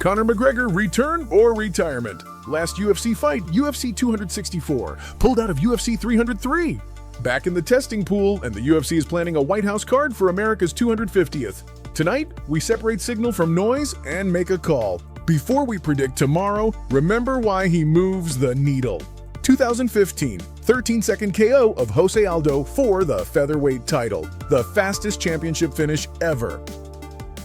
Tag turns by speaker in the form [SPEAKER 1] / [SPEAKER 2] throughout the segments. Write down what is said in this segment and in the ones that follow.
[SPEAKER 1] Conor McGregor return or retirement? Last UFC fight, UFC 264, pulled out of UFC 303. Back in the testing pool, and the UFC is planning a White House card for America's 250th. Tonight, we separate signal from noise and make a call. Before we predict tomorrow, remember why he moves the needle. 2015, 13-second KO of Jose Aldo for the featherweight title, the fastest championship finish ever.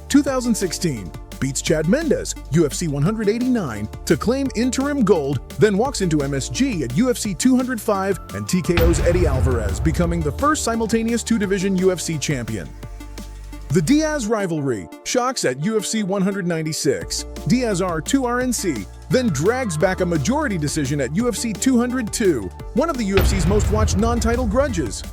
[SPEAKER 1] 2016, beats Chad Mendes, UFC 189, to claim interim gold, then walks into MSG at UFC 205 and TKO's Eddie Alvarez, becoming the first simultaneous two-division UFC champion. The Diaz rivalry shocks at UFC 196. Diaz R2 RNC, then drags back a majority decision at UFC 202, one of the UFC's most watched non-title grudges.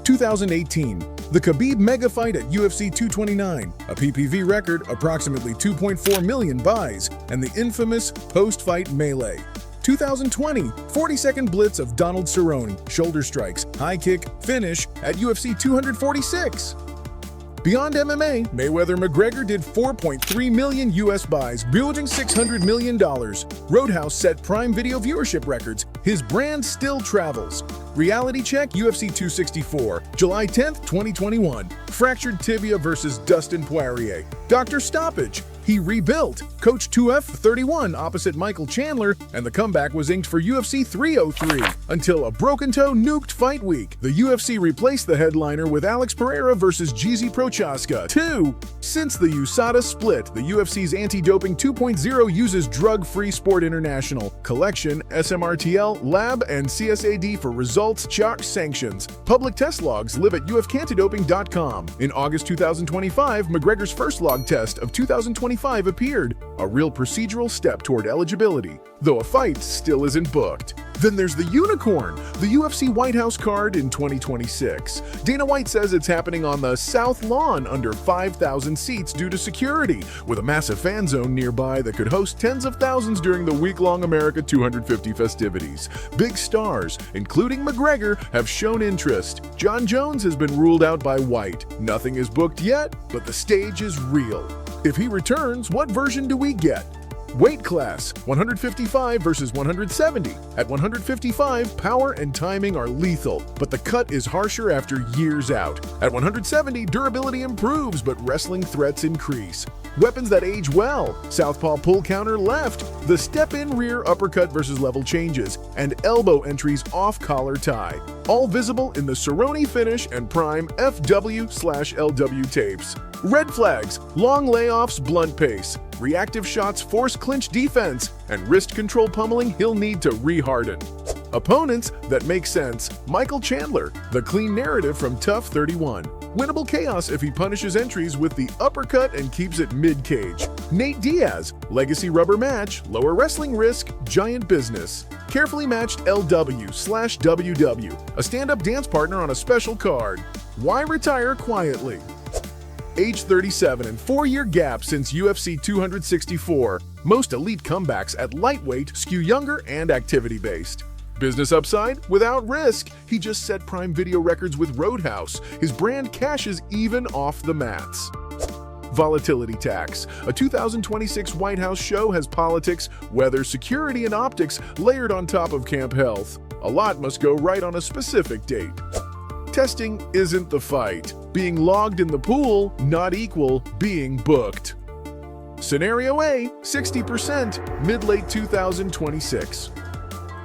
[SPEAKER 1] 2018, the Khabib mega fight at UFC 229, a PPV record, approximately 2.4 million buys, and the infamous post-fight melee. 2020, 40-second blitz of Donald Cerrone, shoulder strikes, high kick, finish at UFC 246. Beyond MMA, Mayweather-McGregor did 4.3 million US buys, bilging $600 million. Roadhouse set Prime Video viewership records. His brand still travels. Reality check UFC 264, July 10th, 2021. Fractured tibia versus Dustin Poirier. Doctor Stoppage. He rebuilt. Coach 2F31 opposite Michael Chandler, and the comeback was inked for UFC 303 until a broken toe nuked fight week. The UFC replaced the headliner with Alex Pereira versus Jeezy Prochaska 2. Since the USADA split, the UFC's Anti-Doping 2.0 uses Drug-Free Sport International, Collection, SMRTL, Lab, and CSAD for results, chalk sanctions. Public test logs live at ufcantidoping.com. In August 2025, McGregor's first log test of 2025 appeared, a real procedural step toward eligibility, though a fight still isn't booked. Then there's the unicorn, the UFC White House card in 2026. Dana White says it's happening on the South Lawn under 5,000 seats due to security, with a massive fan zone nearby that could host tens of thousands during the week-long America 250 festivities. Big stars, including McGregor, have shown interest. John Jones has been ruled out by White. Nothing is booked yet, but the stage is real. If he returns, what version do we get? Weight class, 155 versus 170. At 155, power and timing are lethal, but the cut is harsher after years out. At 170, durability improves, but wrestling threats increase. Weapons that age well, southpaw pull counter left, the step-in rear uppercut versus level changes, and elbow entries off collar tie. All visible in the Cerrone finish and Prime FW/LW tapes. Red flags, long layoffs, blunt pace, reactive shots force clinch defense, and wrist control pummeling he'll need to re-harden. Opponents that make sense, Michael Chandler, the clean narrative from Tough 31. Winnable chaos if he punishes entries with the uppercut and keeps it mid-cage. Nate Diaz, legacy rubber match, lower wrestling risk, giant business. Carefully matched LW/WW, a stand-up dance partner on a special card. Why retire quietly? Age 37 and 4-year gap since UFC 264. Most elite comebacks at lightweight skew younger and activity-based. Business upside without risk. He just set Prime Video records with Roadhouse. His brand cashes even off the mats. Volatility tax. A 2026 White House show has politics, weather, security, and optics layered on top of camp health. A lot must go right on a specific date. Testing isn't the fight. Being logged in the pool, not equal being booked. Scenario A, 60%, mid-late 2026.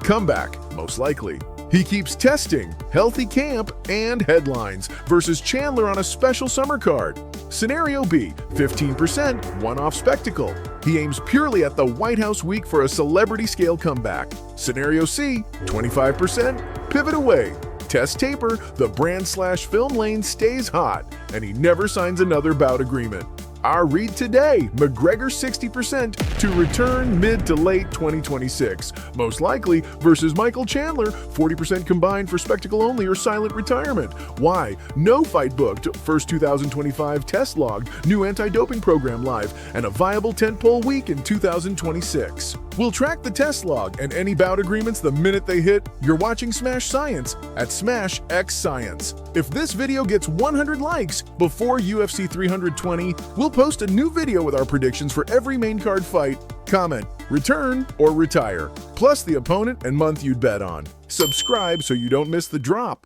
[SPEAKER 1] Comeback, most likely. He keeps testing, healthy camp, and headlines versus Chandler on a special summer card. Scenario B, 15%, one-off spectacle. He aims purely at the White House week for a celebrity-scale comeback. Scenario C, 25%, pivot away. Test taper, the brand/film lane stays hot, and he never signs another bout agreement. Our read today, McGregor 60% to return mid to late 2026, most likely versus Michael Chandler, 40% combined for spectacle only or silent retirement. Why? No fight booked, first 2025 test logged, new anti-doping program live, and a viable tentpole week in 2026. We'll track the test log and any bout agreements the minute they hit. You're watching Smash Science at Smash X Science. If this video gets 100 likes before UFC 320, we'll post a new video with our predictions for every main card fight. Comment, return, or retire, plus the opponent and month you'd bet on. Subscribe so you don't miss the drop.